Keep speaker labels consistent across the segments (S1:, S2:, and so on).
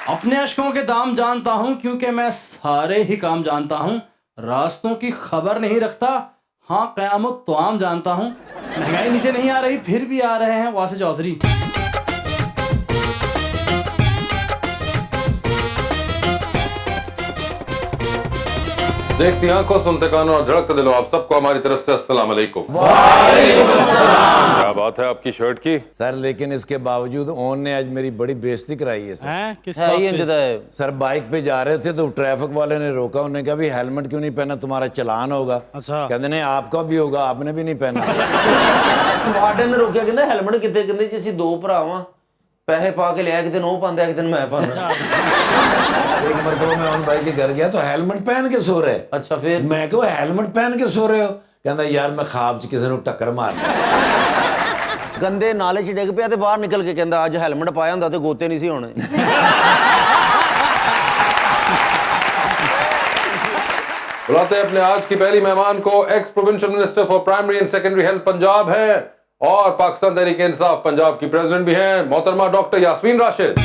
S1: اپنے اشکوں کے دام جانتا ہوں کیونکہ میں سارے ہی کام جانتا ہوں. راستوں کی خبر نہیں رکھتا, ہاں قیامت تو عام جانتا ہوں. مہنگائی نیچے نہیں آ رہی پھر بھی آ رہے ہیں واسع چودھری.
S2: دیکھتی آنکھوں, سنتے کانوں اور دھڑکتے دلوں, آپ سب کو ہماری طرف سے السلام علیکم. کیا بات ہے آپ کی شرٹ کی
S3: سر, لیکن اس کے باوجود اون نے آج میری بڑی بےزتی کرائی ہے سر. سر بائک پہ جا رہے تھے تو ٹریفک والے نے روکا, انہوں نے کہا بھی ہیلمٹ کیوں نہیں پہنا, تمہارا چلان ہوگا. کہتے نہیں آپ کا بھی ہوگا, آپ نے بھی نہیں پہنا.
S4: واڈن نے روکیا, کہتے ہیلمٹ کتے, کہتے جی اسی دو بھراواں پیسے پا کے لیا, ایک دن وہ پاندا ایک دن میں پانا.
S3: ایک مرتبہ میں ان بھائی کے گھر گیا تو ہیلمٹ پہن کے سو رہے.
S4: اچھا پھر
S3: میں کہو ہیلمٹ پہن کے سو رہے ہو, کہندا یار میں خواب چ کسی نے ٹکر مار
S4: گندے نالے چ ڈگ پیا تے باہر نکل کے کہندا اج ہیلمٹ پایا ہوندا تے گوتے نہیں سی ہونے.
S2: بلاتے ہیں اپنے آج کی پہلی مہمان کو. X provincial minister for primary and secondary health Punjab ہیں اور پاکستان تحریک انصاف پنجاب کی پریزیڈنٹ بھی ہیں, محترمہ ڈاکٹر یاسمین راشد.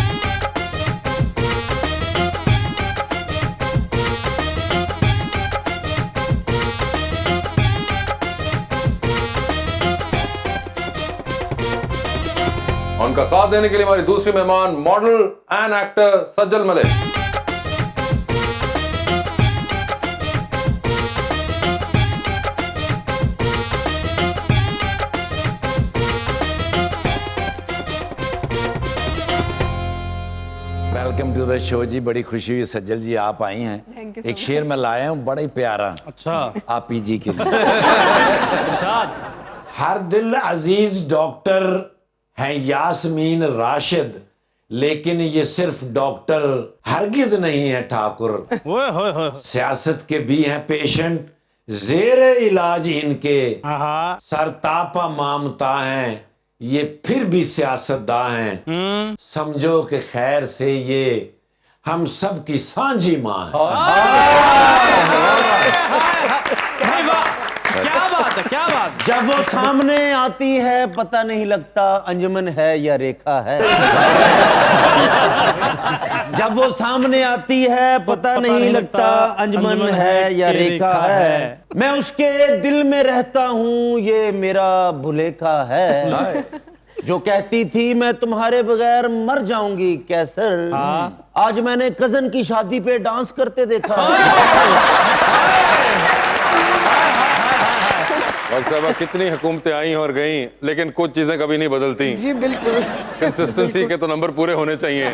S2: ان کا ساتھ دینے کے لیے ہماری دوسری مہمان model and actor Sajal Malik.
S3: Welcome to the show جی, بڑی خوشی ہوئی سجل جی آپ آئی ہیں. ایک شعر میں لایا ہوں بڑا ہی پیارا,
S1: اچھا
S3: آپ پی جی کے لیے.
S1: ارشاد.
S3: ہر دل عزیز ڈاکٹر ہیں یاسمین راشد, لیکن یہ صرف ڈاکٹر ہرگز نہیں ہے ٹھاکر. سیاست کے بھی ہیں پیشنٹ, زیر علاج ان کے سر تاپا مامتا ہیں, یہ پھر بھی سیاستداں ہیں. سمجھو کہ خیر سے یہ ہم سب کی سانجھی ماں ہے.
S1: کیا بات ہے, کیا بات.
S4: جب وہ سامنے آتی ہے پتہ نہیں لگتا انجمن ہے یا ریکھا ہے. جب وہ سامنے آتی ہے پتہ نہیں لگتا انجمن ہے یا ریکھا ہے. میں اس کے دل میں رہتا ہوں, یہ میرا بھلیکھا ہے. جو کہتی تھی میں تمہارے بغیر مر جاؤں گی کیسر, آج میں نے کزن کی شادی پہ ڈانس کرتے دیکھا.
S2: وقت صاحبہ کتنی حکومتیں آئیں اور گئیں لیکن کچھ چیزیں کبھی نہیں بدلتی.
S4: جی بالکل,
S2: کنسسٹنسی کے تو نمبر پورے ہونے چاہیے.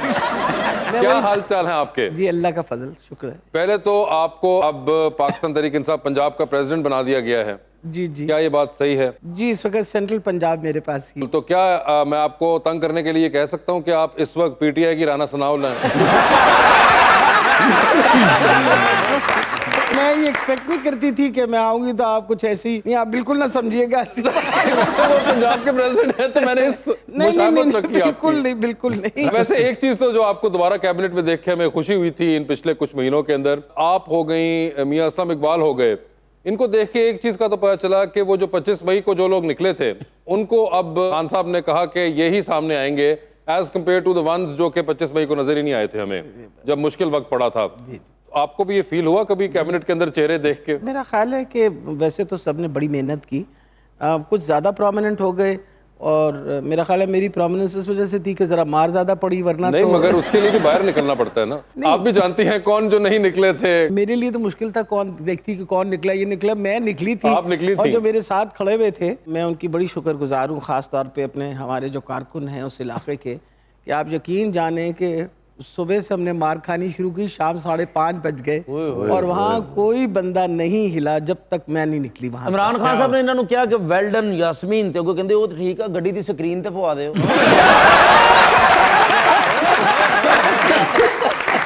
S2: کیا حال چال ہیں آپ کے؟
S4: جی اللہ کا فضل, شکر ہے.
S2: پہلے تو آپ کو اب پاکستان تحریک انصاف پنجاب کا پریزیڈنٹ بنا دیا گیا ہے.
S4: جی جی
S2: کیا یہ بات صحیح ہے؟
S4: جی اس وقت سینٹرل پنجاب میرے پاس ہی.
S2: تو کیا میں آپ کو تنگ کرنے کے لیے کہہ سکتا ہوں کہ آپ اس وقت پی ٹی آئی کی رانا ثناءاللہ ہیں؟
S4: میں یہ ایکسپیکٹ نہیں کرتی تھی کہ میں آؤں گی تو آپ کچھ ایسی, نہیں آپ بالکل نہ سمجھیے گا.
S2: وہ پنجاب کے پریزیڈنٹ ہیں تو میں نے اس مشابہت رکھی آپ
S4: بالکل
S2: کی.
S4: نہیں, بالکل نہیں.
S2: ویسے ایک چیز تو جو آپ کو دوبارہ کیبنٹ میں دیکھ کے ہمیں خوشی ہوئی تھی ان پچھلے کچھ مہینوں کے اندر, آپ ہو گئیں, میاں اسلم اقبال ہو گئے, ان کو دیکھ کے ایک چیز کا تو پتہ چلا کہ وہ جو 25 مئی کو جو لوگ نکلے تھے ان کو اب خان صاحب نے کہا کہ یہی سامنے آئیں گے as compare to the ones جو کہ 25 مئی کو نظر ہی نہیں آئے تھے ہمیں جب مشکل وقت پڑا تھا. آپ کو بھی یہ فیل ہوا کبھی کیبنٹ کے اندر چہرے دیکھ کے؟
S5: میرا خیال ہے کہ ویسے تو سب نے بڑی محنت کی, کچھ زیادہ پرومیننٹ ہو گئے, اور میرا خیال ہے میری پرومیننس اس وجہ سے تھی کہ ذرا مار زیادہ پڑی, ورنہ
S2: نہیں مگر اس کے لیے بھی باہر نکلنا پڑتا ہے نا. آپ بھی جانتی ہیں کون جو نہیں نکلے تھے.
S5: میرے لیے تو مشکل تھا کون دیکھتی کہ کون نکلا, یہ نکلا, میں نکلی تھی.
S2: آپ نکلی
S5: اور
S2: تھی.
S5: جو میرے ساتھ کھڑے ہوئے تھے میں ان کی بڑی شکر گزار ہوں, خاص طور پہ اپنے ہمارے جو کارکن ہیں اس علاقے کے, کہ آپ یقین جانیں کہ صبح سے ہم نے مار کھانی شروع کی, شام 5:30 بج گئے اور وہاں کوئی بندہ نہیں ہلا جب تک میں نہیں نکلی وہاں.
S4: عمران خان صاحب نے انہوں نے کیا کہ ویل ڈن یاسمین تے کوئی کہندے وہ ٹھیک ہے گڈی دی سکرین تے پوا دیو.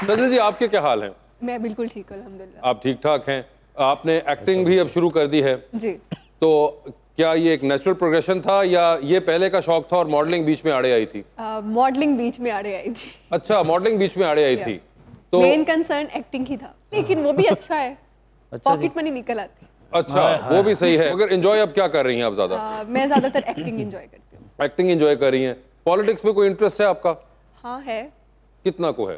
S2: سجل جی آپ کے کیا حال ہیں؟
S6: میں بالکل ٹھیک ہوں الحمدللہ.
S2: آپ ٹھیک ٹھاک ہیں. آپ نے ایکٹنگ بھی اب شروع کر دی ہے
S6: جی.
S2: تو کیا یہ ایک نیچرل پروگریشن تھا یا یہ پہلے کا شوق تھا اور ماڈلنگ بیچ میں آڑے آئی تھی؟
S6: ماڈلنگ بیچ میں آڑے آئی تھی.
S2: اچھا ماڈلنگ بیچ میں آڑے آئی تھی. تو
S6: مین کنسرن ایکٹنگ ہی تھا, لیکن وہ بھی اچھا ہے, پاکٹ منی نکل آتی.
S2: اچھا وہ بھی صحیح ہے. مگر انجوائے اب کیا کر رہی ہیں آپ زیادہ؟
S6: میں زیادہ تر ایکٹنگ انجوائے کرتی ہوں.
S2: ایکٹنگ انجوائے کر رہی ہیں. پالیٹکس میں کوئی انٹرسٹ ہے آپ کا؟
S6: ہاں ہے.
S2: کتنا کو ہے؟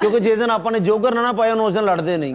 S4: ਕਿਉਂਕਿ ਜਿਸ ਦਿਨ ਆਪਾਂ ਨੇ ਜੋਗਰ ਨਾ ਪਾਇਆ ਉਸ ਦਿਨ ਲੜਦੇ ਨਹੀਂ।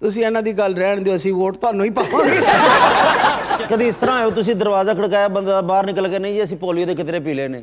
S5: ਤੁਸੀਂ ਇਹਨਾਂ ਦੀ ਗੱਲ ਰਹਿਣ ਦਿਓ, ਅਸੀਂ ਵੋਟ ਤੁਹਾਨੂੰ ਹੀ ਪਾਵਾਂਗੇ।
S4: ਕਦੀ ਇਸ ਤਰ੍ਹਾਂ ਆਇਓ ਤੁਸੀਂ ਦਰਵਾਜ਼ਾ ਖੜਕਾਇਆ, ਬੰਦਾ ਬਾਹਰ ਨਿਕਲ ਕੇ ਨਹੀਂ ਜੀ ਅਸੀਂ ਪੋਲੀਓ ਦੇ ਕਿਤਰੇ ਪੀ ਲਏ ਨੇ।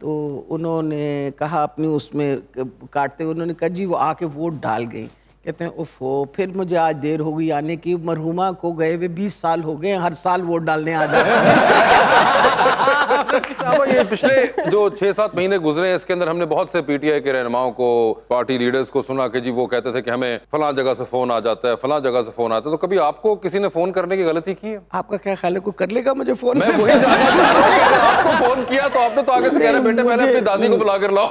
S5: تو انہوں نے کہا اپنی اس میں کاٹتے ہوئے انہوں نے کہا جی وہ آ کے ووٹ ڈال گئیں. کہتے ہیں اوفو پھر مجھے آج دیر ہو گئی آنے کی, مرحومہ کو گئے ہوئے 20 سال ہو گئے, ہر سال ووٹ ڈالنے آ جاتے ہیں.
S2: یہ پچھلے جو 6-7 مہینے گزرے ہیں اس کے اندر ہم نے بہت سے پی ٹی آئی کے رہنماؤں کو, پارٹی لیڈرز کو سنا کہ جی وہ کہتے تھے کہ ہمیں فلاں جگہ سے فون آ جاتا ہے, فلاں جگہ سے فون آتا ہے. تو کبھی آپ کو کسی نے فون کرنے کی غلطی کی ہے؟
S5: آپ کا کیا خیال ہے کوئی کر لے گا مجھے فون؟
S2: میں وہی جاننا چاہ رہا ہوں کہ آپ کو فون کیا تو آپ نے تو آگے سے کہہ رہے بیٹے میں نے اپنی دادی کو بلا کر لاؤ.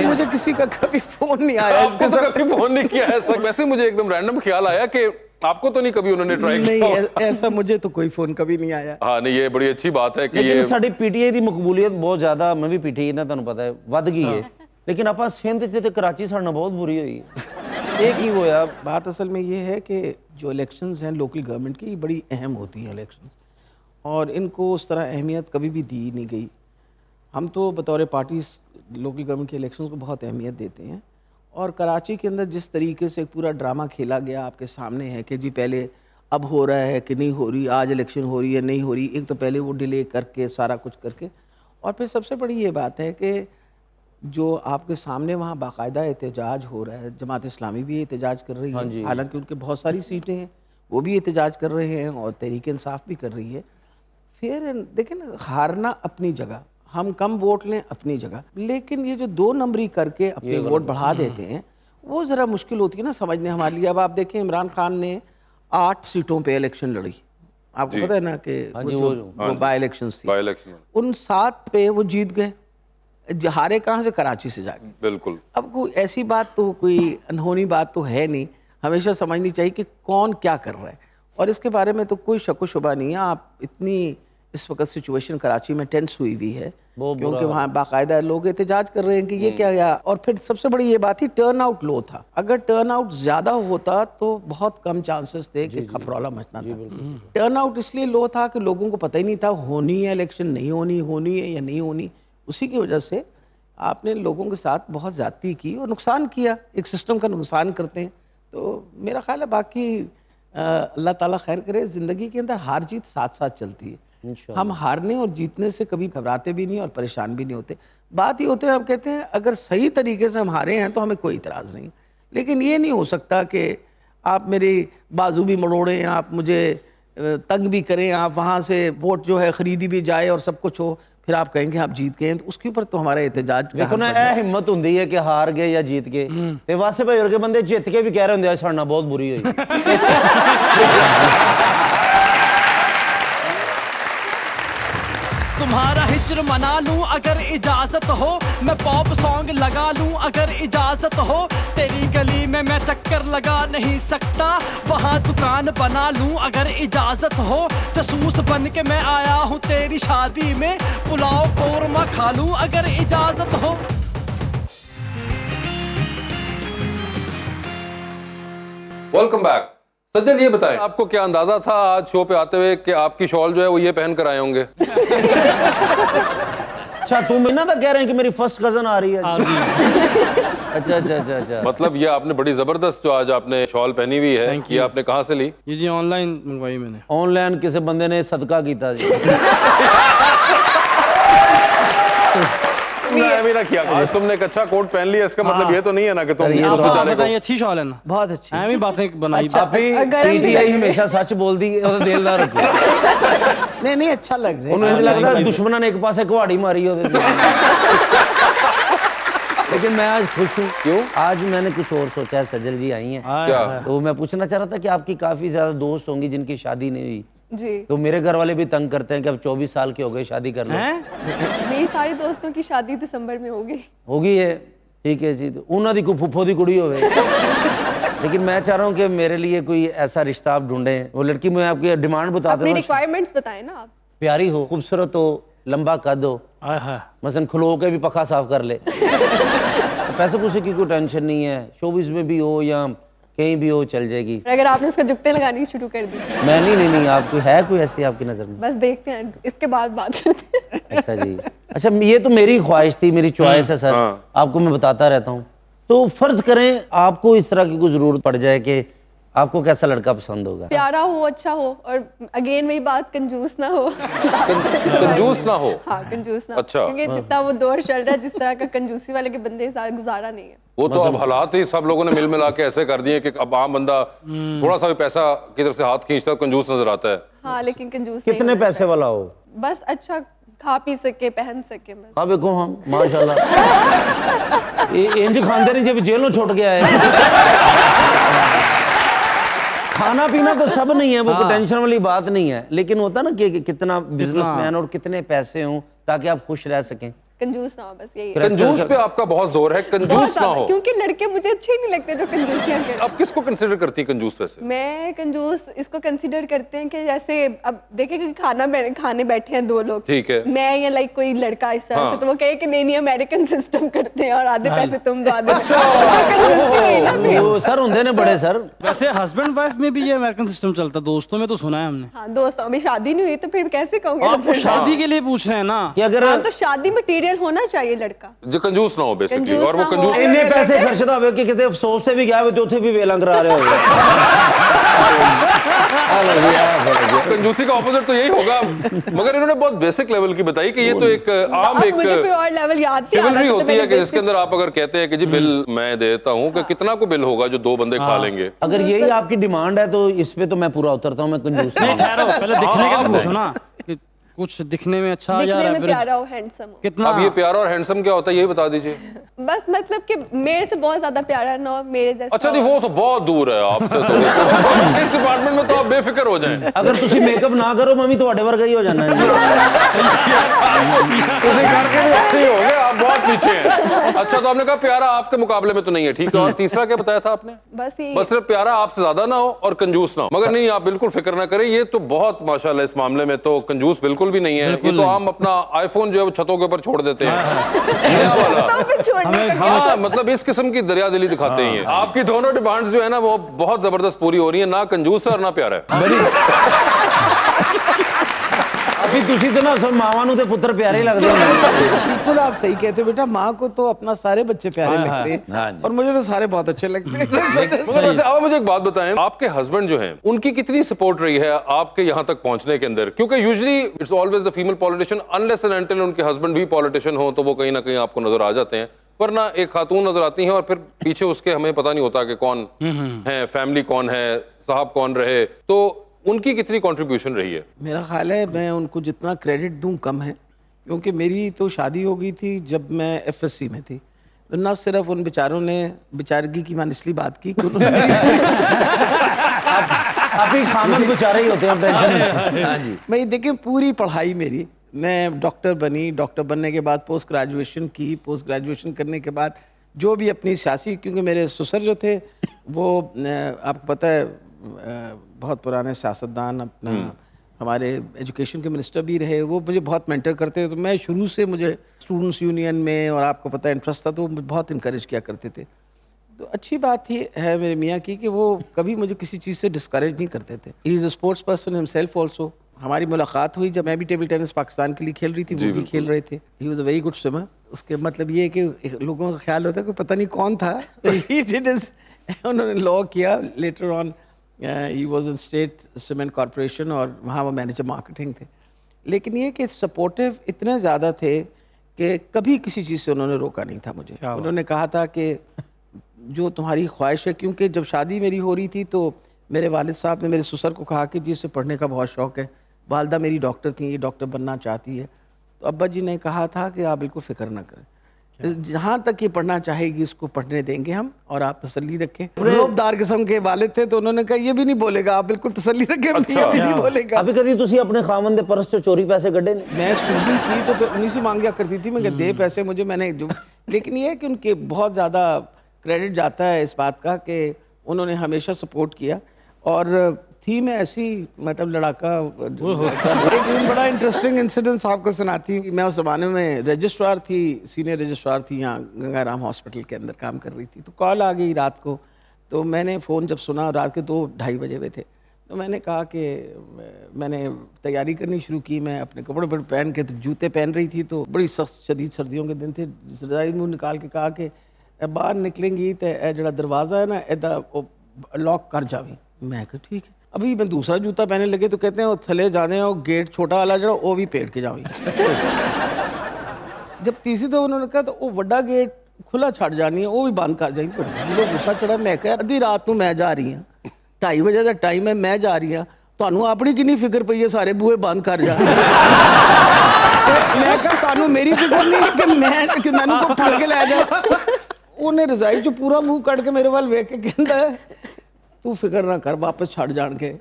S5: مجھے کسی کا کبھی فون نہیں آیا.
S2: آپ کو تو کبھی فون نہیں کیا ایسا؟ ویسے مجھے ایک دم رینڈم خیال آیا کہ آپ کو تو نہیں کبھی انہوں نے ٹرائی کیا؟
S5: نہیں ایسا مجھے تو کوئی فون کبھی نہیں آیا.
S2: ہاں نہیں یہ بڑی اچھی بات ہے کہ
S4: لیکن
S2: یہ
S4: ساڈی پی ٹی آئی دی مقبولیت بہت زیادہ, میں بھی پی ٹی آئی دا تانوں پتہ ہے ود گئی ہے, لیکن آپ سندھ تے کراچی ساڈے نال بہت بری ہوئی ہے. ایک ہی ہویا.
S5: بات اصل میں یہ ہے کہ جو الیکشنز ہیں لوکل گورنمنٹ کی بڑی اہم ہوتی ہیں الیکشنز, اور ان کو اس طرح اہمیت کبھی بھی دی نہیں گئی. ہم تو بطور پارٹیز لوکل گورنمنٹ کے الیکشنز کو بہت اہمیت دیتے ہیں, اور کراچی کے اندر جس طریقے سے ایک پورا ڈرامہ کھیلا گیا آپ کے سامنے ہے کہ جی پہلے اب ہو رہا ہے کہ نہیں ہو رہی, آج الیکشن ہو رہی ہے نہیں ہو رہی, ایک تو پہلے وہ ڈیلے کر کے سارا کچھ کر کے, اور پھر سب سے بڑی یہ بات ہے کہ جو آپ کے سامنے وہاں باقاعدہ احتجاج ہو رہا ہے, جماعت اسلامی بھی احتجاج کر رہی ہے, حالانکہ ان کے بہت ساری سیٹیں ہیں, وہ بھی احتجاج کر رہے ہیں, اور تحریک انصاف بھی کر رہی ہے. پھر دیکھیں نا, ہارنا اپنی جگہ, ہم کم ووٹ لیں اپنی جگہ, لیکن یہ جو 2 نمبری کر کے اپنے ووٹ بڑھا دیتے ہیں وہ ذرا مشکل ہوتی ہے نا سمجھنے ہمارے لیے. اب آپ دیکھیں عمران خان نے 8 سیٹوں پہ الیکشن لڑی, آپ کو پتہ ہے نا کہ وہ بائی الیکشنز تھی, ان 7 پہ وہ جیت گئے. ہارے کہاں سے؟ کراچی سے جا کے.
S2: بالکل.
S5: اب کوئی ایسی بات تو کوئی انہونی بات تو ہے نہیں, ہمیشہ سمجھنی چاہیے کہ کون کیا کر رہا ہے, اور اس کے بارے میں تو کوئی شک و شبہ نہیں ہے. آپ اتنی اس وقت سچویشن کراچی میں ٹینس ہوئی ہوئی ہے کیونکہ وہاں باقاعدہ لوگ احتجاج کر رہے ہیں کہ یہ کیا گیا. اور پھر سب سے بڑی یہ بات تھی ٹرن آؤٹ لو تھا. اگر ٹرن آؤٹ زیادہ ہوتا تو بہت کم چانسز تھے کہ کھپرولا مچنا تھا. ٹرن آؤٹ اس لیے لو تھا کہ لوگوں کو پتہ ہی نہیں تھا ہونی ہے الیکشن نہیں ہونی, ہونی ہے یا نہیں ہونی. اسی کی وجہ سے آپ نے لوگوں کے ساتھ بہت زیادتی کی اور نقصان کیا, ایک سسٹم کا نقصان کرتے ہیں. تو میرا خیال ہے باقی اللہ تعالیٰ خیر کرے, زندگی کے اندر ہار جیت ساتھ ساتھ چلتی ہے. ہم ہارنے اور جیتنے سے کبھی گھبراتے بھی نہیں اور پریشان بھی نہیں ہوتے. بات یہ ہوتے ہیں ہم کہتے ہیں اگر صحیح طریقے سے ہم ہارے ہیں تو ہمیں کوئی اعتراض نہیں, لیکن یہ نہیں ہو سکتا کہ آپ میری بازو بھی مڑوڑیں, آپ مجھے تنگ بھی کریں, آپ وہاں سے ووٹ جو ہے خریدی بھی جائے اور سب کچھ ہو, پھر آپ کہیں گے آپ جیت گئے ہیں. تو اس کے اوپر تو ہمارا احتجاج کا
S4: دیکھو نا, اے ہمت ہوندی ہے کہ ہار گئے یا جیت گئے, تے واسے بھائی ورگے بندے جیت کے بھی کہہ رہے ہوندے ساڈے نال بہت بری ہوئی.
S7: تمہارا ہجر منا لوں اگر اجازت ہو, میں پاپ سانگ لگا لوں اگر اجازت ہو, تیری گلی میں چکر لگا نہیں سکتا, وہاں دکان بنا لوں اگر اجازت ہو, جاسوس بن کے میں آیا ہوں تیری شادی میں, پلاؤ قورمہ کھا لوں اگر اجازت ہو.
S2: Welcome back. سجل یہ بتائیں آپ کو کیا اندازہ تھا آج شو پہ آتے ہوئے کہ آپ کی شال جو ہے وہ یہ پہن کر آئے ہوں گے؟
S4: اچھا تم انہاں دا کہہ رہے ہیں کہ میری فرسٹ کزن آ رہی ہے. اچھا اچھا اچھا اچھا,
S2: مطلب یہ آپ نے بڑی زبردست جو آج آپ نے شال پہنی ہوئی ہے, یہ آپ نے کہاں سے لی؟
S1: یہ جی آن لائن منگوائی میں نے.
S4: آن لائن کسی بندے نے صدقہ کیتا جی.
S2: آج تم نے ایک اچھا کوٹ پہن لیا, اس کا مطلب یہ تو نہیں ہے نا کہ تم اس
S1: آپ
S2: بیچارے کو.
S1: بتائیں اچھی شال ہے نا,
S5: بہت اچھی.
S1: ایویں باتیں بنائی.
S4: آپ ہی پی ٹی آئی ہمیشہ سچ بول دی, دل نہ رکھو.
S5: نہیں اچھا لگ رہا ہے.
S4: انہوں نے لگتا ہے دشمنوں نے ایک پاسے کواڑی ماری ہو. لیکن میں آج خوش ہوں.
S2: کیوں؟
S4: آج میں نے کچھ اور سوچا ہے. سجل جی آئی ہیں تو میں پوچھنا چاہ رہا تھا کہ آپ کی کافی زیادہ دوست ہوں گی جن کی شادی نہیں ہوئی
S6: جی.
S4: تو میرے گھر والے بھی تنگ کرتے ہیں کہ اب 24 سال کے ہو گئے, شادی کر لیں.
S6: میری ساری دوستوں کی شادی دسمبر میں
S4: ہوگی ہے. ٹھیک ہے جی, انہوں دی کوئی پھپھو دی کڑی ہوئے. لیکن میں چاہ رہا ہوں کہ میرے لیے کوئی ایسا رشتہ آپ ڈھونڈیں. وہ لڑکی میں آپ کی ڈیمانڈ بتا
S6: اپنی
S4: دوں,
S6: ریکوائرمنٹس بتائیں نا آپ.
S4: پیاری ہو, خوبصورت ہو, لمبا قد ہو, مثلا کھلو کے بھی پکا صاف کر لے. پیسے پوسے کی کوئی ٹینشن نہیں ہے, شوبز میں بھی ہو یا کہیں بھی ہو چل جائے گی.
S6: اگر آپ نے اس کو جگتے لگانی شروع کر دی.
S4: میں نہیں آپ کو ہے کوئی ایسی آپ کی نظر میں؟
S6: بس دیکھتے ہیں, اس کے بعد بات کرتے ہیں.
S4: اچھا جی, اچھا یہ تو میری خواہش تھی, میری چوائس ہے سر, آپ کو میں بتاتا رہتا ہوں. تو فرض کریں آپ کو اس طرح کی کوئی ضرورت پڑ جائے کہ آپ کو کیسا لڑکا پسند ہوگا؟
S6: پیارا ہو, اچھا ہو, اور اگین وہی بات, کنجوس نہ ہو.
S2: کنجوس نہ ہو.
S6: ہاں کنجوس نہ ہو,
S2: اچھا.
S6: کیونکہ جتنا وہ دور چل رہا ہے جس طرح کا کنجوسی والے کے بندے ساتھ گزارا نہیں ہے.
S2: وہ تو اب حالات ہی سب لوگوں نے مل ملا کے ایسے کر دیے کہ اب عام بندہ تھوڑا سا بھی پیسہ کی طرف سے ہاتھ کھینچتا ہے کنجوس نظر آتا ہے.
S6: ہاں لیکن کنجوس
S4: کتنے پیسے والا ہو؟
S6: بس اچھا کھا پی سکے, پہن سکے, بس.
S4: اب دیکھو ہم ماشاءاللہ انج کھاندے نہیں جب جیلوں چھوٹ گیا ہے. کھانا پینا تو سب نہیں ہے, وہ ٹینشن والی بات نہیں ہے, لیکن ہوتا نا کہ کتنا بزنس مین اور کتنے پیسے ہوں تاکہ آپ خوش رہ سکیں.
S6: کنجوس نہ ہو, بس یہی ہے.
S2: کنجوس پہ آپ کا بہت زور ہے, کنجوس نہ ہو.
S6: کیونکہ لڑکے مجھے اچھے نہیں لگتے جو کنجوسیاں کرتے.
S2: اب کس کو کنسیڈر کرتی ہے کنجوس ویسے؟
S6: میں کنجوس اس کو کنسیڈر کرتے ہیں کہ جیسے اب دیکھیں کہ کھانے بیٹھے ہیں دو لوگ,
S2: ٹھیک ہے,
S6: میں یا لائک کوئی لڑکا اس طرح سے, تو وہ کہے کہ نہیں امریکن سسٹم کرتے ہیں اور آدھے پیسے تم دو, آدھے
S4: سر ہوندے نے بڑے سر.
S1: ویسے ہسبینڈ وائف میں بھی یہ امریکن سسٹم چلتا ہے, دوستوں میں تو سنا ہے ہم نے.
S6: ہاں دوستوں, ابھی شادی نہیں ہوئی تو پھر کیسے کہوں گے؟
S1: آپ شادی کے لیے پوچھ رہے ہیں نا
S4: کہ اگر
S6: تو شادی مٹیریل ہونا چاہیے لڑکا
S2: جو کنجوس نہ ہو بیسکلی, اور وہ کنجوس
S4: انہیں پیسے خرچتا ہوئے کہ کتے افسوس سے بھی گیا ہوئے تو اتھے بھی ویلاں کرا رہے ہوئے.
S2: کنجوسی کا اپوزٹ تو یہی ہوگا, مگر انہوں نے بہت بیسک لیول کی بتائی کہ یہ تو ایک عام ایک
S6: مجھے کوئی اور لیول یاد نہیں
S2: شیولری ہوتی ہے کہ جس کے اندر آپ اگر کہتے ہیں کہ جی بل میں دیتا ہوں, کہ کتنا کو بل ہوگا جو 2 بندے کھا لیں گے.
S4: اگر یہی آپ کی ڈیمانڈ ہے تو اس پہ تو میں پورا اترتا ہوں, میں کنجوس
S1: نہیں. ٹھہرو, پہلے دکھنے کا پوچھو نا, کہ کچھ دکھنے میں اچھا یا
S6: دکھنے میں پیارا ہو, ہینڈسم ہو.
S1: کتنا.
S2: اب یہ پیارا اور ہینڈسم کیا ہوتا ہے یہ بتا دیجئے.
S6: بس مطلب کہ میرے سے بہت زیادہ پیارا نہ ہو, میرے جیسا.
S2: اچھا جی, وہ تو بہت دور ہے آپ سے, تو اس ڈپارٹمنٹ میں تو آپ بے فکر ہو جائیں.
S4: اگر تسی میک اپ نہ کرو ممی تواڈے ورگا ہی ہو جانا ہے.
S2: تسی کر کے بھی اچھے ہی ہو گئے, آپ بہت پیچھے ہیں. اچھا تو آپ نے کہا پیارا آپ کے مقابلے میں تو نہیں ہے, ٹھیک ہے. اور تیسرا کیا بتایا تھا آپ نے؟
S6: بس
S2: صرف پیارا آپ سے زیادہ نہ ہو اور کنجوس نہ ہو. مگر نہیں, آپ بالکل فکر نہ کریں, یہ تو بہت ماشاءاللہ اس معاملے میں تو کنجوس بالکل بھی نہیں ہے. یہ تو عام اپنا آئی فون جو ہے وہ چھتوں کے اوپر چھوڑ دیتے ہیں. ہاں مطلب اس قسم کی دریا دلی دکھاتے ہیں. آپ کی دونوں ڈیمانڈز جو ہے نا وہ بہت زبردست پوری ہو رہی ہیں, نہ کنجوس ہے اور نہ پیارا ہے.
S4: ابھی تسی تو نا سب ماواں نوں تے پتر پیارے لگدے ہیں.
S5: بالکل آپ صحیح کہتے بیٹا, ماں کو تو اپنا سارے بچے پیارے لگتے ہیں اور مجھے تو سارے بہت اچھے لگتے ہیں.
S2: ویسے آپ مجھے ایک بات بتائیں, آپ کے ہسبینڈ جو ہیں ان کی کتنی سپورٹ رہی ہے آپ کے یہاں تک پہنچنے کے اندر؟ کیونکہ usually it's always the female politician, unless and until ان کے ہسبینڈ بھی پولیٹیشین ہوں تو وہ کہیں نہ کہیں آپ کو نظر آ جاتے ہیں, ورنہ ایک خاتون نظر آتی ہیں اور پھر پیچھے اس کے ہمیں پتہ نہیں ہوتا کہ کون ہیں, فیملی کون ہے, صاحب کون رہے. تو ان کی کتنی کنٹریبیوشن رہی ہے؟
S5: میرا خیال ہے میں ان کو جتنا کریڈٹ دوں کم ہے, کیونکہ میری تو شادی ہو گئی تھی جب میں FSC میں تھی. تو نہ صرف ان بیچاروں نے بیچارگی کی میں اس لیے بات کی کہ انہوں نے
S4: آپ ہی خامد بیچارے ہی ہوتے ہیں ٹینشن.
S5: میں دیکھیں پوری پڑھائی میری, میں ڈاکٹر بنی, ڈاکٹر بننے کے بعد پوسٹ گریجویشن کی, پوسٹ گریجویشن کرنے کے بعد جو بھی اپنی سیاسی, کیونکہ میرے سسر جو تھے وہ آپ کو پتہ ہے بہت پرانے سیاستدان, اپنا ہمارے ایجوکیشن کے منسٹر بھی رہے, وہ مجھے بہت مینٹر کرتے تھے. تو میں شروع سے مجھے اسٹوڈنٹس یونین میں, اور آپ کو پتہ ہے انٹرسٹ تھا, تو وہ بہت انکریج کیا کرتے تھے. تو اچھی بات ہی ہے میرے میاں کی کہ وہ کبھی مجھے کسی چیز سے ڈسکریج نہیں کرتے تھے. He is a sports person himself also. ہماری ملاقات ہوئی جب میں بھی ٹیبل ٹینس پاکستان کے لیے کھیل رہی تھی, وہ بھی کھیل رہے تھے. He was a very good swimmer. اس کے مطلب یہ ہے کہ لوگوں کا خیال ہوتا ہے کہ پتہ نہیں کون تھا, انہوں نے لاء کیا. Later on he was in state cement corporation, اور وہاں وہ مینیجر مارکیٹنگ تھے. لیکن یہ کہ سپورٹیو اتنے زیادہ تھے کہ کبھی کسی چیز سے انہوں نے روکا نہیں تھا مجھے. انہوں نے کہا تھا کہ جو تمہاری خواہش ہے, کیونکہ جب شادی میری ہو رہی تھی تو میرے والد صاحب نے میرے سسر کو کہا کہ جی اسے پڑھنے کا بہت شوق ہے, والدہ میری ڈاکٹر تھیں, یہ ڈاکٹر بننا چاہتی ہے. تو ابا جی نے کہا تھا کہ آپ بالکل فکر نہ کریں, جہاں تک یہ پڑھنا چاہے گی اس کو پڑھنے دیں گے ہم, اور آپ تسلی رکھیں. روبدار قسم کے والد تھے, تو انہوں نے کہا یہ بھی نہیں بولے گا, آپ بالکل تسلی رکھیں, یہ بھی نہیں بولے گا.
S4: ابھی کبھی تسی اپنے خاوند دے پرس چو چوری پیسے کڈے نے؟
S5: میں اسٹوڈنٹ تھی تو انہیں سے مانگیا کرتی تھی, میں کہ دے پیسے مجھے, میں نے جو. لیکن یہ ہے کہ ان کے بہت زیادہ کریڈٹ جاتا ہے اس بات کا کہ انہوں نے ہمیشہ سپورٹ کیا. اور تھی میں ایسی مطلب لڑاکا. لیکن بڑا انٹرسٹنگ انسیڈنس آپ کو سناتی ہوں. میں اس زمانے میں رجسٹرار تھی, سینئر رجسٹرار تھی, یہاں گنگا رام ہاسپٹل کے اندر کام کر رہی تھی. تو کال آ گئی رات کو, تو میں نے فون جب سنا, رات کے 2-2:30 بجے ہوئے تھے, تو میں نے کہا کہ میں نے تیاری کرنی شروع کی. میں اپنے کپڑے پر پہن کے جوتے پہن رہی تھی, تو بڑی سخت شدید سردیوں کے دن تھے. رضائی منہ نکال کے کہا کہ باہر نکلیں گی تو جڑا دروازہ ہے نا ادا لاک کر جاویں. میں کہا ٹھیک ہے. ابھی میں دوسرا جوتا پہنے لگے تو کہتے ہیں وہ تھلے جانے اور گیٹ چھوٹا والا جڑا وہ بھی پیٹ کے جاؤں. جب تیسری دفعہ انہوں نے کہا تو وہ بڑا گیٹ کھلا چھڑ جانی ہے وہ بھی بند کر جائیں. غصہ چڑھا. میں کہا ادھی رات میں جا رہی ہوں 2:30 بجے کا ٹائم ہے میں جا رہی ہوں تانوں اپنی کنی فکر پئی ہے سارے بوئے بند کر جا. میں کہا تانوں میری فکر نہیں ہے کہ میں کو پھڑ کے لے جا. انہیں رضائی جو پورا منہ کٹ کے میرے وال ویکھ کے کہندا ہے تو فکر نہ کر واپس چھڑ جان کے.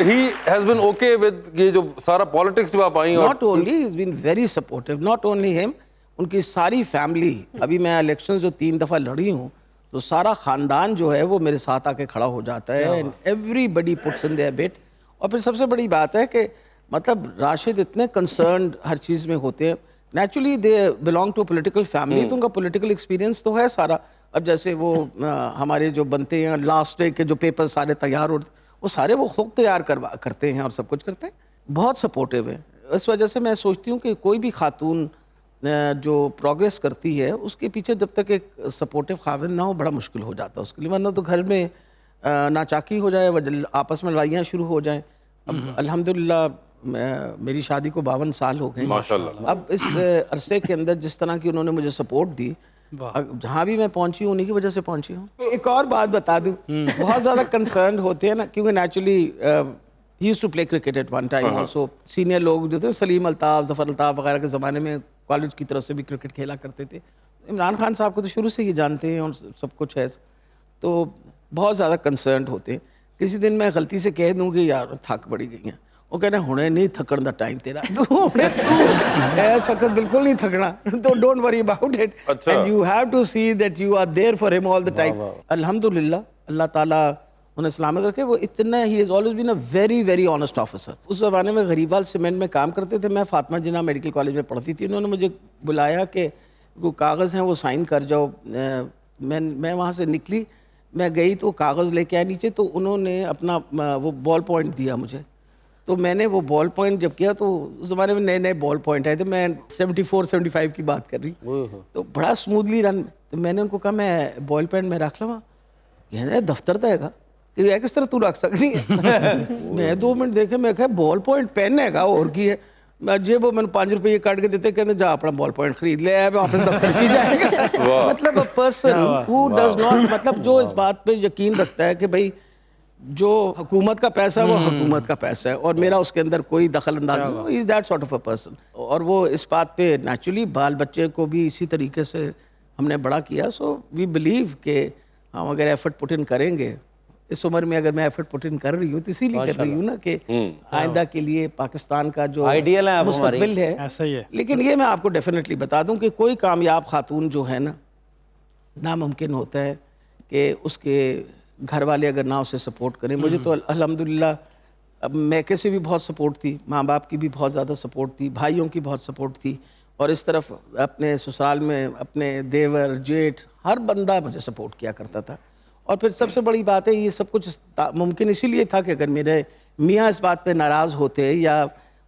S2: He has been okay with یہ جو سارا پالیٹکس جو آپ آئیں.
S5: Not only he's been very supportive, not only him, ان کی ساری فیملی. ابھی میں الیکشن جو 3 دفعہ لڑی ہوں تو سارا خاندان جو ہے وہ میرے ساتھ آ کے کھڑا ہو جاتا ہے. Everybody puts in their bit. اور پھر سب سے بڑی بات ہے کہ مطلب راشد اتنے کنسرنڈ ہر چیز میں ہوتے ہیں. Naturally they belong to political family تو ان کا پولیٹیکل ایکسپیرینس تو ہے سارا. اب جیسے وہ ہمارے جو بنتے ہیں لاسٹ ڈے کے جو پیپر سارے تیار ہوتے وہ سارے وہ خود تیار کرتے ہیں اور سب کچھ کرتے ہیں. بہت سپورٹیو ہے. اس وجہ سے میں سوچتی ہوں کہ کوئی بھی خاتون جو پروگریس کرتی ہے اس کے پیچھے جب تک ایک سپورٹیو خاوند نہ ہو بڑا مشکل ہو جاتا ہے اس کے لیے. ورنہ تو گھر میں ناچاکی ہو جائے آپس میں لڑائیاں شروع ہو جائیں. اب الحمدللہ میری شادی کو 52 سال ہو گئے
S2: ماشاءاللہ.
S5: اب اس عرصے کے اندر جس طرح کی انہوں نے مجھے سپورٹ دی جہاں بھی میں پہنچی ہوں انہی کی وجہ سے پہنچی ہوں. ایک اور بات بتا دوں بہت زیادہ کنسرنڈ ہوتے ہیں نا کیونکہ نیچرلی ہی used to play cricket at one time also. Senior لوگ جو تھے سلیم الطاف ظفر الطاف وغیرہ کے زمانے میں کالج کی طرف سے بھی کرکٹ کھیلا کرتے تھے. عمران خان صاحب کو تو شروع سے ہی جانتے ہیں اور سب کچھ ہے تو بہت زیادہ کنسرنڈ ہوتے ہیں. کسی دن میں غلطی سے کہہ دوں کہ یار تھک بڑی گئی ہیں وہ کہنے ہونے نہیں تھکن دا ٹائم تیرا تو اس وقت بالکل نہیں تھکنا تو don't worry about it and you have to see that you are there for ہم آل دا ٹائم. الحمدللہ اللہ تعالیٰ انہیں سلامت رکھے. وہ اتنا he is always been a very very honest officer. اس زمانے میں غریبال سیمنٹ میں کام کرتے تھے. میں فاطمہ جناح میڈیکل کالج میں پڑھتی تھی. انہوں نے مجھے بلایا کہ وہ کاغذ ہیں وہ سائن کر جاؤ. میں وہاں سے نکلی میں گئی تو کاغذ لے کے آئے نیچے تو انہوں نے اپنا وہ بال پوائنٹ دیا مجھے. تو میں نے وہ بال پوائنٹ جب کیا تو اس زمانے میں نئے بال پوائنٹ آئے تھے. میں 74-75 کی بات کر رہی تو بڑا اسموتھلی رن. تو میں نے ان کو کہا میں بال پوائنٹ میں رکھ لوں. کہنے دفتر دے گا کہ کس طرح تو رکھ سکنی ہے. میں 2 منٹ دیکھے میں کہا بال پوائنٹ پین ہے گا اور کی ہے. میں جب وہ میں نے 5 روپے کاٹ کے دیتے کہتے جا اپنا بال پوائنٹ خرید لے واپس دفتر چی جائے گا. مطلب پرسن ہو ڈز ناٹ مطلب جو اس بات پہ یقین رکھتا ہے کہ بھائی جو حکومت کا پیسہ وہ حکومت کا پیسہ ہے اور میرا اس کے اندر کوئی دخل اندازی نہیں. Is that sort of a person. اور وہ اس بات پہ نیچرلی بال بچے کو بھی اسی طریقے سے ہم نے بڑا کیا. سو وی بلیو کہ ہم اگر ایفرٹ پٹ ان کریں گے اس عمر میں اگر میں ایفرٹ پٹ ان کر رہی ہوں تو اسی لیے کر رہی ہوں نا کہ آئندہ کے لیے پاکستان کا جو مستقبل ہے
S1: ایسا ہی ہے.
S5: لیکن یہ میں آپ کو ڈیفینیٹلی بتا دوں کہ کوئی کامیاب خاتون جو ہے نا ناممکن ہوتا ہے کہ اس کے گھر والے اگر نہ اسے سپورٹ کریں. مجھے تو الحمدللہ اب میکے سے بھی بہت سپورٹ تھی, ماں باپ کی بھی بہت زیادہ سپورٹ تھی, بھائیوں کی بہت سپورٹ تھی, اور اس طرف اپنے سسرال میں اپنے دیور جیٹھ ہر بندہ مجھے سپورٹ کیا کرتا تھا. اور پھر سب سے بڑی بات ہے یہ سب کچھ ممکن اسی لیے تھا کہ اگر میرے میاں اس بات پہ ناراض ہوتے یا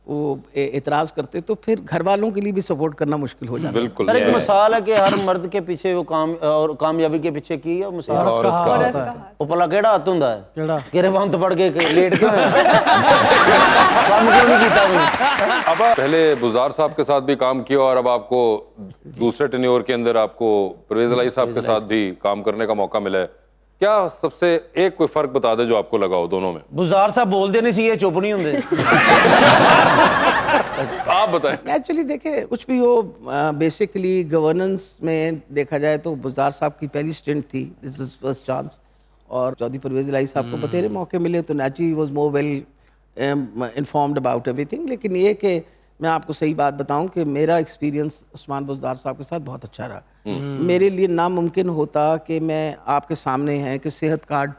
S5: وہ اعتراض کرتے تو پھر گھر والوں کے لیے بھی سپورٹ کرنا مشکل ہو جاتا.
S2: بالکل.
S4: سر ایک مثال ہے کہ ہر مرد کے پیچھے وہ کامیابی کے پیچھے کی ہے مثال وہ پلا کیڑا ہاتھ ہوندا ہے کہ رونت پڑ کے لیٹ کے کام کیوں نہیں کیتا کوئی.
S2: اب پہلے بزدار صاحب کے ساتھ بھی کام کیا اور اب آپ کو دوسرے ٹینیور کے اندر آپ کو پرویز الہی صاحب کے ساتھ بھی کام کرنے کا موقع ملا ہے. کیا سب سے ایک کوئی فرق بتا دے جو آپ کو لگا ہو دونوں میں؟
S4: بزدار صاحب بول دے نہیں سی یہ چپ نہیں ہوندے.
S2: آپ بتائیں.
S5: ایکچولی دیکھیں کچھ بھی ہو بیسیکلی گورننس میں دیکھا جائے تو بزدار صاحب کی پہلی سٹنٹ تھی, دس از فرسٹ چانس, اور چودھری پرویز الہی صاحب کو بتیرے موقع ملے تو naturally was more well informed about everything. لیکن یہ کہ میں آپ کو صحیح بات بتاؤں کہ میرا ایکسپیرینس عثمان بزدار صاحب کے ساتھ بہت اچھا رہا. میرے لیے ناممکن ہوتا کہ میں آپ کے سامنے ہیں کہ صحت کارڈ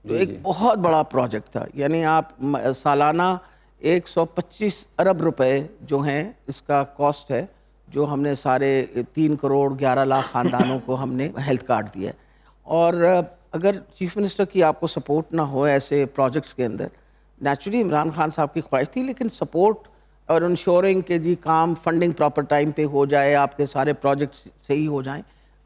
S5: جو ایک بہت بڑا پروجیکٹ تھا, یعنی آپ سالانہ 125 ارب روپے جو ہیں اس کا کاسٹ ہے, جو ہم نے سارے 3 کروڑ 11 لاکھ خاندانوں کو ہم نے ہیلتھ کارڈ دیا. اور اگر چیف منسٹر کی آپ کو سپورٹ نہ ہو ایسے پروجیکٹس کے اندر, نیچرلی عمران خان صاحب کی خواہش تھی لیکن سپورٹ اور انشورنگ کہ جی کام فنڈنگ پراپر ٹائم پہ ہو جائے, آپ کے سارے پروجیکٹس صحیح ہو جائیں,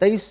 S5: 23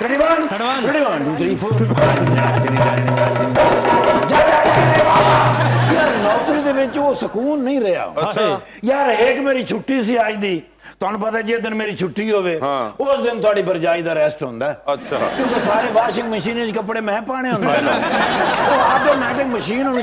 S3: Ready, 1, 2, 3, 4. ਯਾਰ ਨੌਕਰੀ ਦੇ ਵਿੱਚ ਉਹ ਸਕੂਨ ਨਹੀਂ ਰਿਹਾ.
S2: ਅੱਛਾ
S3: ਯਾਰ ਇੱਕ ਮੇਰੀ ਛੁੱਟੀ ਸੀ ਅੱਜ ਦੀ. ਤੁਹਾਨੂੰ ਪਤਾ ਜੇ ਦਿਨ ਮੇਰੀ ਛੁੱਟੀ ਹੋਵੇ ਉਸ ਦਿਨ ਤੁਹਾਡੀ ਬਰਜਾਈ ਦਾ ਰੈਸਟ ਹੁੰਦਾ.
S2: ਅੱਛਾ
S3: ਕਿਉਂਕਿ ਸਾਰੇ ਵਾਸ਼ਿੰਗ ਮਸ਼ੀਨ ਵਿੱਚ ਕੱਪੜੇ ਮੈਂ ਪਾਣੇ ਹੁੰਦੇ ਨੇ. ਉਹ ਆਟੋਮੈਟਿਕ ਮਸ਼ੀਨ ਉਹਨੂੰ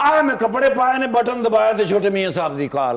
S3: ਆ ਮੈਂ ਕੱਪੜੇ ਪਾਏ ਨੇ, ਬਟਨ ਦਬਾਇਆ ਤੇ ਛੋਟੇ ਮੀਆਂ ਸਾਹਿਬ ਦੀ ਕਾਲ.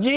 S3: ਜੀ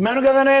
S3: ਮੈਨੂੰ ਕਹਿੰਦੇ ਨੇ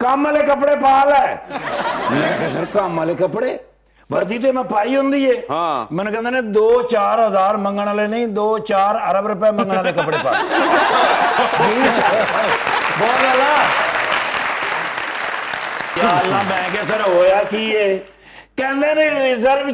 S3: ਕੰਮ ਵਾਲੇ ਕੱਪੜੇ ਪਾ ਲੈ. ਮੈਂ ਕਿਹਾ ਸਰ ਕੰਮ ਵਾਲੇ ਕੱਪੜੇ, ਵਰਦੀ ਤੇ ਮੈਂ ਪਾਈ ਹੁੰਦੀ ਏ.
S2: ਹਾਂ
S3: ਮੈਨੂੰ ਕਹਿੰਦੇ ਨੇ 2-4 ਹਜ਼ਾਰ ਮੰਗਣ ਵਾਲੇ ਨਹੀਂ, 2-4 ਅਰਬ ਰੁਪਏ ਮੰਗਣ ਵਾਲੇ ਕੱਪੜੇ ਪਾ. ਬਹੁਤ ਗੱਲਾਂ ਯਾ ਅੱਲਾ. ਮੈਂ ਕਿਹਾ ਸਰ ਹੋਇਆ ਕੀ ਏ? ਕਹਿੰਦੇ ਨੇ ਰਿਜ਼ਰਵ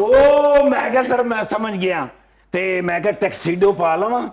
S3: ਉਹ ਮੈਂ ਕਿਹਾ ਸਰ ਮੈਂ ਸਮਝ ਗਿਆ. ਤੇ ਮੈਂ ਕਿਹਾ ਟੈਕਸੀਡੋ ਪਾ ਲਵਾਂ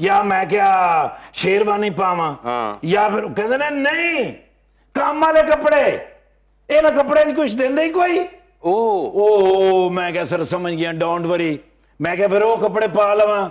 S3: ਜਾਂ ਮੈਂ ਕਿਹਾ ਸ਼ੇਰਵਾਨੀ ਪਾਵਾਂ
S2: ਹਾਂ
S3: ਜਾਂ ਫਿਰ ਕਹਿੰਦੇ ਨੇ ਨਹੀਂ ਕੰਮ ਵਾਲੇ ਕੱਪੜੇ, ਇਹਨਾਂ ਕੱਪੜੇ ਨਹੀਂ ਕੁਛ ਦਿੰਦੇ ਹੀ ਕੋਈ. ਉਹ ਮੈਂ ਕਿਹਾ ਸਰ ਸਮਝ ਗਿਆ, ਡੋਂਟ ਵਰੀ. ਮੈਂ ਕਿਹਾ ਫਿਰ ਉਹ ਕੱਪੜੇ ਪਾ ਲਵਾਂ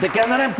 S3: ਤੇ ਕਹਿੰਦੇ ਨੇ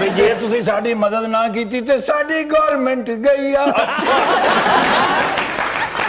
S3: ਵੀ ਜੇ ਤੁਸੀਂ ਸਾਡੀ ਮਦਦ ਨਾ ਕੀਤੀ ਤੇ ਸਾਡੀ ਗਵਰਨਮੈਂਟ ਗਈ ਆ.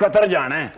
S3: ਕਤਰ ਜਾਣਾ ਹੈ.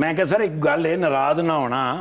S3: ਮੈਂ ਕਿਹਾ ਸਰ ਇੱਕ ਗੱਲ ਹੈ, ਨਾਰਾਜ਼ ਨਾ ਹੋਣਾ.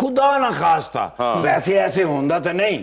S3: ਖੁਦਾ ਨਾ ਖਾਸਤਾ ਵੈਸੇ ਐਸੇ ਹੁੰਦਾ ਤਾਂ ਨਹੀਂ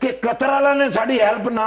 S3: ਕਿ ਕਤਰ ਵਾਲਾ ਨੇ ਸਾਡੀ ਹੈਲਪ ਨਾ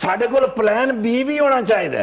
S3: ਸਾਡੇ ਕੋਲ ਪਲਾਨ ਬੀ ਵੀ ਹੋਣਾ ਚਾਹੀਦਾ.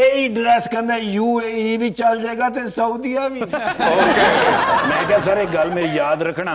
S3: ਇਹੀ ਡਰੈਸ ਕਹਿੰਦਾ UAE ਵੀ ਚੱਲ ਜਾਏਗਾ ਤੇ ਸਾਊਦੀਆ ਵੀ. ਮੈਂ ਕਿਹਾ ਸਰ ਇੱਕ ਗੱਲ ਮੇਰੀ ਯਾਦ ਰੱਖਣਾ.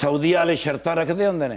S3: ਸਾਊਦੀਆ ਵਾਲੇ ਸ਼ਰਤਾਂ ਰੱਖਦੇ ਹੁੰਦੇ ਨੇ.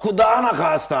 S3: ਖੁਦਾ ਨਾ ਖਾਸਤਾ.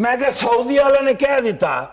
S3: ਮੈਂ ਕਿਹਾ ਸਾਊਦੀਆ ਵਾਲੇ ਨੇ ਕਹਿ ਦਿੱਤਾ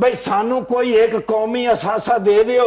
S3: ਬਈ ਸਾਨੂੰ ਕੋਈ ਇੱਕ ਕੌਮੀ ਅਸਾਸਾ ਦੇ ਦਿਓ,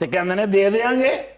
S3: ਤੇ ਕਹਿੰਦੇ ਨੇ ਦੇ ਦੇਾਂਗੇ.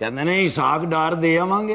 S3: ਕਹਿੰਦੇ ਨੇ ਇਸਾਕ ਡਾਰ ਦੇ ਆਵਾਂਗੇ.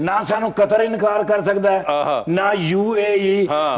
S4: ਨਾ ਸਾਨੂੰ ਕਤਰ ਇਨਕਾਰ ਕਰ ਸਕਦਾ ਹੈ, ਨਾ UAE,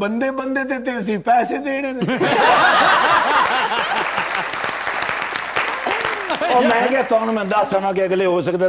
S4: ਬੰਦੇ ਬੰਦੇ ਤੇ ਅਸੀਂ ਪੈਸੇ ਦੇਣੇ ਨੇ। ਉਹ ਮੈਂ ਕਿਹਾ ਤੁਹਾਨੂੰ ਮੈਂ ਦੱਸਣਾ ਕਿ ਅਗਲੇ ਹੋ ਸਕਦਾ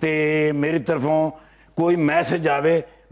S4: ਤੇ ਮੇਰੀ ਤਰਫੋਂ ਕੋਈ ਮੈਸੇਜ ਆਵੇ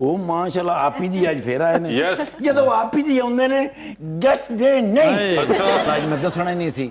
S4: ਉਹ ਮਾਸ਼ਾਅੱਲਾ ਆਪੀ ਜੀ ਅੱਜ ਫੇਰ ਆਏ ਨੇ।
S2: Yes।
S4: ਜਦੋਂ ਆਪੀ ਜੀ ਆਉਂਦੇ ਨੇ ਜਸ ਦੇ ਨਹੀਂ, ਅੱਜ ਮੈਂ ਦੱਸਣਾ ਹੀ ਨਹੀਂ ਸੀ।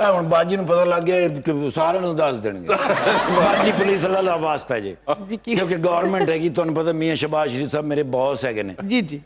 S4: ਇਹ ਹੁਣ ਬਾਜੀ ਨੂੰ ਪਤਾ ਲੱਗ ਗਿਆ ਕਿ ਸਾਰਿਆਂ ਨੂੰ ਦੱਸ ਦੇਣਗੇ। ਬਾਜੀ ਪੁਲਿਸ ਵਾਲਾ ਵਾਸਤਾ ਜੇ, ਕਿਉਂਕਿ ਗਵਰਨਮੈਂਟ ਹੈਗੀ, ਤੁਹਾਨੂੰ ਪਤਾ ਮੀਆਂ ਸ਼ਬਾਜ਼ ਸ਼ਰੀਫ ਸਾਹਿਬ ਮੇਰੇ ਬੌਸ ਹੈਗੇ ਨੇ।
S5: ਜੀ ਜੀ,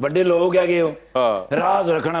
S4: ਵੱਡੇ ਲੋਕ ਹੈਗੇ ਹੋ, ਰਾਜ਼ ਰੱਖਣਾ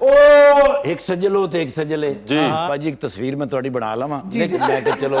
S4: ਉਹ ਇੱਕ ਸੱਜਲੋ ਤੇ ਇੱਕ ਸੱਜਲੇ
S2: ਜੀ।
S4: ਬਾਜੀ ਇੱਕ ਤਸਵੀਰ ਮੈਂ ਤੁਹਾਡੀ ਬਣਾ ਲਵਾਂ, ਲੇਕਿਨ ਮੈਂ ਕਿ ਚਲੋ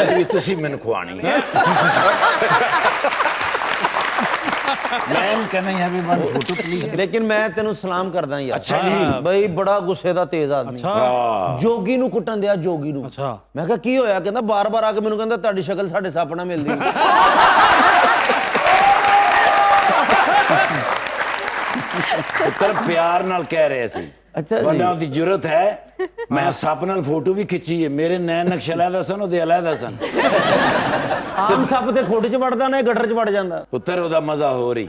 S4: ਅੱਜ ਵੀ ਤੁਸੀਂ ਮੈਨੂੰ ਖਵਾਣੀ ਹੈ। ਮੈਂ ਕਹਿੰਦਾ ਯਾਰ ਵੀ ਬਣ ਫੋਟੋ ਪਲੀਜ਼।
S8: ਲੇਕਿਨ ਮੈਂ ਤੈਨੂੰ ਸਲਾਮ ਕਰਦਾ ਯਾਰ।
S4: ਅੱਛਾ ਜੀ।
S8: ਬਈ ਬੜਾ ਗੁੱਸੇ ਦਾ ਤੇਜ਼ ਆਦਮੀ। ਜੋਗੀ ਨੂੰ ਕੁੱਟਣ ਦਿਆ, ਜੋਗੀ ਨੂੰ।
S1: ਅੱਛਾ।
S8: ਮੈਂ ਕਿਹਾ ਕੀ ਹੋਇਆ? ਕਹਿੰਦਾ ਬਾਰ-ਬਾਰ ਆ ਕੇ ਮੈਨੂੰ ਕਹਿੰਦਾ ਤੁਹਾਡੀ ਸ਼ਕਲ ਸਾਡੇ ਸੱਪ ਨਾਲ ਮਿਲਦੀ।
S4: ਪੁੱਤਰ ਪਿਆਰ ਨਾਲ ਕਹਿ ਰਹੇ ਸੀ।
S8: ਅੱਛਾ ਜੀ।
S4: ਬੰਦਾ ਦੀ ਜੁਰਤ ਹੈ। ਮੈਂ ਸੱਪ ਨਾਲ ਫੋਟੋ ਵੀ ਖਿੱਚੀ ਹੈ, ਮੇਰੇ ਨੈਣ ਨਕਸ਼ ਅਲੱਗ ਸਨ, ਉਹਦੇ ਅਲੱਗ ਸਨ।
S8: ਆਮ ਸੱਪ ਤੇ ਖੋਡੇ 'ਚ ਵੜਦਾ ਨਾ, ਇਹ ਗਟਰ 'ਚ ਵੜ ਜਾਂਦਾ।
S4: ਪੁੱਤਰ ਉਹਦਾ ਮਜ਼ਾ ਹੋ ਰਹੀ।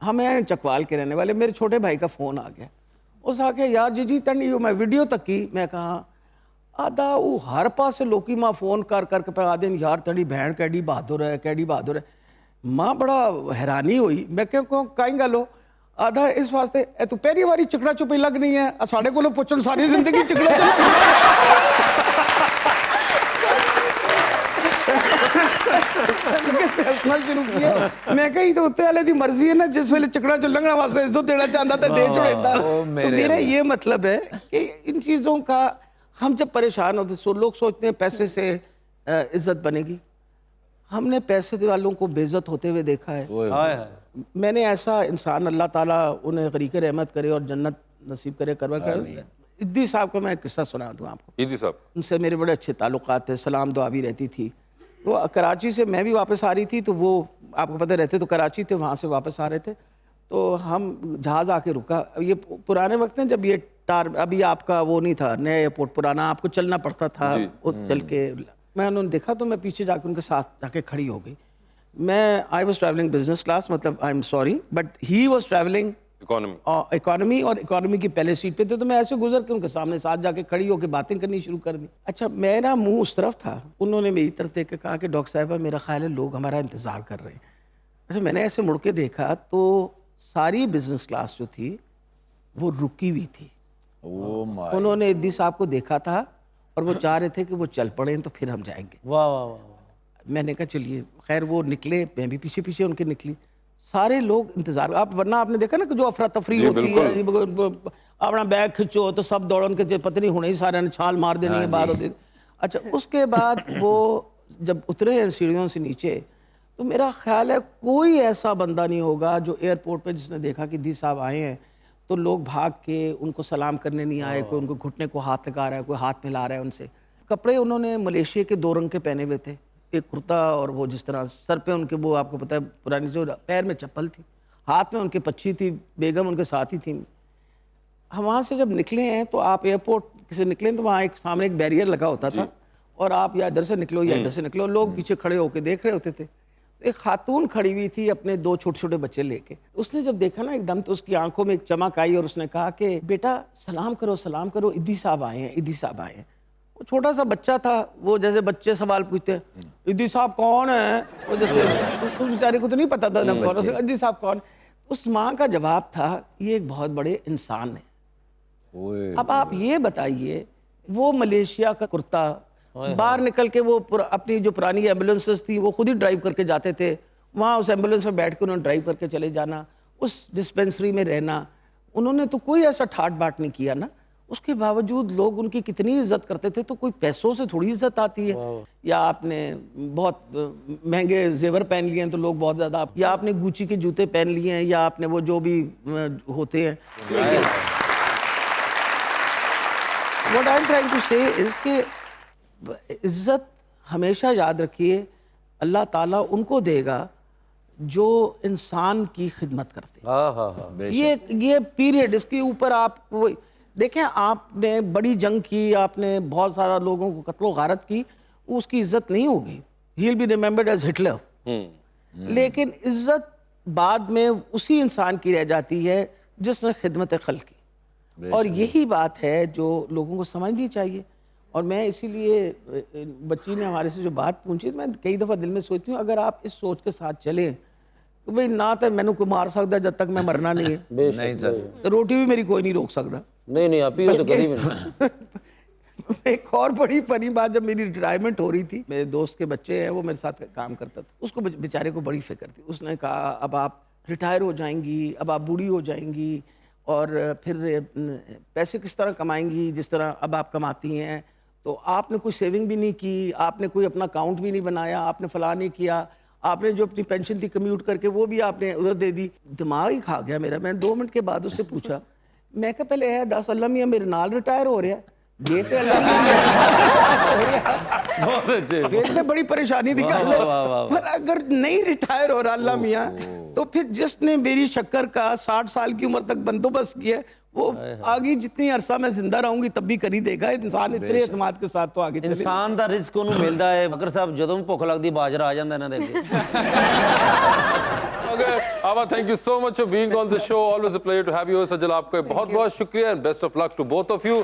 S5: ہم ہیں چکوال کے رہنے والے. میرے چھوٹے بھائی کا فون آ گیا, اس آ کے یار جی تنی میں ویڈیو تک کی. میں کہا آدھا وہ ہر پاس لوکی ماں فون کر کے پہ آدھے یار تنی بہن کیڈی بہادر ہے, کیڈی بہادر ہے. ماں بڑا حیرانی ہوئی. میں کہوں کہیں گل ہو آدھا اس واسطے اے تو پہلی باری چکڑا چپی لگنی ہے, ساڑھے کو پوچھن ساری زندگی چکڑا ہسنا شروع کیا. میں کہی تو اتنے والے دی مرضی ہے نا, جس ویلے چکڑا چلنگا واسطے عزت دینا چاہتا تھا دے چھوڑتا. تو میرا یہ مطلب ہے کہ ان چیزوں کا ہم جب پریشان ہوتے لوگ سوچتے ہیں پیسے سے عزت بنے گی. ہم نے پیسے والوں کو بے عزت ہوتے ہوئے دیکھا ہے. میں نے ایسا انسان, اللہ تعالیٰ انہیں غریق رحمت کرے اور جنت نصیب کرے کروا کر. ادی صاحب کا میں ایک قصہ سنا دوں آپ کو.
S2: ادی صاحب
S5: ان سے میرے بڑے اچھے تعلقات تھے, سلام دعا بھی رہتی تھی. وہ کراچی سے میں بھی واپس آ رہی تھی, تو وہ آپ کو پتہ رہتے تو کراچی تھے, وہاں سے واپس آ رہے تھے. تو ہم جہاز آ کے رکا. یہ پرانے وقت ہیں جب یہ ابھی آپ کا وہ نہیں تھا, نیا ایئرپورٹ پرانا, آپ کو چلنا پڑتا تھا. چل کے میں انہوں نے دیکھا تو میں پیچھے جا کے ان کے ساتھ جا کے کھڑی ہو گئی. میں I was travelling business class, مطلب I am sorry but he was travelling economy, اور اکانومی کی پہلے سیٹ پہ تھے. تو میں ایسے گزر کے ان کے سامنے ساتھ جا کے کھڑی ہو کے باتیں کرنی شروع کر دی. اچھا میرا منہ اس طرف تھا, انہوں نے میری طرف دیکھ کے کہا کہ ڈاکٹر صاحبہ میرا خیال ہے لوگ ہمارا انتظار کر رہے ہیں. اچھا میں نے ایسے مڑ کے دیکھا تو ساری بزنس کلاس جو تھی وہ رکی ہوئی تھی. انہوں نے ادی صاحب کو دیکھا تھا اور وہ چاہ رہے تھے کہ وہ چل پڑیں تو پھر ہم جائیں گے.
S8: واہ واہ واہ.
S5: میں نے کہا چلیے خیر. وہ نکلے, میں بھی پیچھے پیچھے ان کے نکلی. سارے لوگ انتظار, آپ ورنہ آپ نے دیکھا نا کہ جو افراتفری ہوتی ہے, اپنا بیگ کھچو تو سب دوڑن کے پتہ نہیں ہونے ہی سارے نے چھال مار دینی ہے باہر ہوتے. اچھا اس کے بعد وہ جب اترے ہیں سیڑھیوں سے نیچے, تو میرا خیال ہے کوئی ایسا بندہ نہیں ہوگا جو ایئرپورٹ پہ جس نے دیکھا کہ دی صاحب آئے ہیں تو لوگ بھاگ کے ان کو سلام کرنے نہیں آئے. کوئی ان کو گھٹنے کو ہاتھ لگا رہا ہے, کوئی ہاتھ ملا رہا ہے ان سے. کپڑے انہوں نے ملیشیا کے 2 رنگ کے پہنے ہوئے تھے, ایک کرتا اور وہ جس طرح سر پہ ان کے وہ آپ کو پتہ ہے پرانی جو پیر میں چپل تھی, ہاتھ میں ان کے پچھی تھی, بیگم ان کے ساتھ ہی تھیں. ہم وہاں سے جب نکلے ہیں تو آپ ایئرپورٹ سے نکلیں تو وہاں ایک سامنے ایک بیریئر لگا ہوتا تھا, اور آپ یا ادھر سے نکلو یا ادھر سے نکلو, لوگ پیچھے کھڑے ہو کے دیکھ رہے ہوتے تھے. ایک خاتون کھڑی ہوئی تھی اپنے 2 چھوٹے چھوٹے بچے لے کے. اس نے جب دیکھا نا ایک دم تو اس کی آنکھوں میں ایک چمک آئی, اور اس نے کہا کہ بیٹا سلام کرو, ادی صاحب آئے ہیں, ادی صاحب آئے ہیں. وہ چھوٹا سا بچہ تھا, وہ جیسے بچے سوال پوچھتے ہیں ادی صاحب کون ہیں, وہ جیسے اس بیچارے کو تو نہیں پتا تھا نا کون, ادی صاحب کون. اس ماں کا جواب تھا یہ ایک بہت بڑے انسان ہیں. اب آپ یہ بتائیے, وہ ملیشیا کا کرتا باہر نکل کے وہ اپنی جو پرانی ایمبولینسز تھی وہ خود ہی ڈرائیو کر کے جاتے تھے, وہاں اس ایمبولینس میں بیٹھ کے انہوں نے ڈرائیو کر کے چلے جانا, اس ڈسپینسری میں رہنا. انہوں نے تو کوئی ایسا ٹھاٹ باٹ نہیں کیا نا. اس کے باوجود لوگ ان کی کتنی عزت کرتے تھے. تو کوئی پیسوں سے تھوڑی عزت آتی ہے, یا آپ نے بہت مہنگے زیور پہن لیے ہیں تو لوگ بہت زیادہ, یا آپ نے گوچی کے جوتے پہن لیے ہیں, یا آپ نے وہ جو بھی ہوتے ہیں. What I'm trying to say is کہ عزت ہمیشہ یاد رکھیے اللہ تعالیٰ ان کو دے گا جو انسان کی خدمت کرتے. یہ پیریڈ, اس کے اوپر آپ دیکھیں, آپ نے بڑی جنگ کی, آپ نے بہت سارا لوگوں کو قتل و غارت کی, اس کی عزت نہیں ہوگی. He'll be remembered as Hitler. لیکن عزت بعد میں اسی انسان کی رہ جاتی ہے جس نے خدمت خلق کی. اور یہی بات ہے جو لوگوں کو سمجھنی چاہیے. اور میں اسی لیے بچی نے ہمارے سے جو بات پوچھی, میں کئی دفعہ دل میں سوچتی ہوں اگر آپ اس سوچ کے ساتھ چلیں کہ بھئی نہ تو میں نے کوئی مار سکتا جب تک میں مرنا نہیں ہے,
S8: نہیں سر,
S5: روٹی بھی میری کوئی نہیں روک سکتا.
S8: نہیں آپ ہی تو کری میں.
S5: ایک اور بڑی فنی بات, جب میری ریٹائرمنٹ ہو رہی تھی, میرے دوست کے بچے ہیں, وہ میرے ساتھ کام کرتا تھا, اس کو بیچارے کو بڑی فکر تھی. اس نے کہا اب آپ ریٹائر ہو جائیں گی, اب آپ بوڑھی ہو جائیں گی, اور پھر پیسے کس طرح کمائیں گی جس طرح اب آپ کماتی ہیں. تو آپ نے کوئی سیونگ بھی نہیں کی, آپ نے کوئی اپنا اکاؤنٹ بھی نہیں بنایا, آپ نے فلاں نہیں کیا, آپ نے جو اپنی پینشن تھی کمیوٹ کر کے وہ بھی آپ نے ادھر دے دی. دماغ ہی کھا گیا میرا. میں 2 منٹ کے بعد اس سے پوچھا, میں کہا پہلے ہے 10 اللہ میاں میرے نال ریٹائر ہو رہا ہے, یہ تے اللہ میاں بڑی پریشانی دی گل ہے. پر اگر نہیں ریٹائر ہو رہا اللہ میاں تو پھر جس نے میری شکر کا 60 سال کی عمر تک بندوبست کیا وہ آگے جتنی عرصہ میں زندہ رہوں گی تب بھی کر ہی دے گا. انسان اتنے اعتماد کے ساتھ تو آگے چلے.
S8: انسان دا رزق انہوں ملدا ہے. بکر صاحب جدوں بھوک لگدی باجرا آ جاندا انہاں دے اگے.
S2: Aba, thank you so much for being on the show. Always a pleasure to have you. Sajal, آپ کا بہت بہت شکریہ and best of luck to both of you.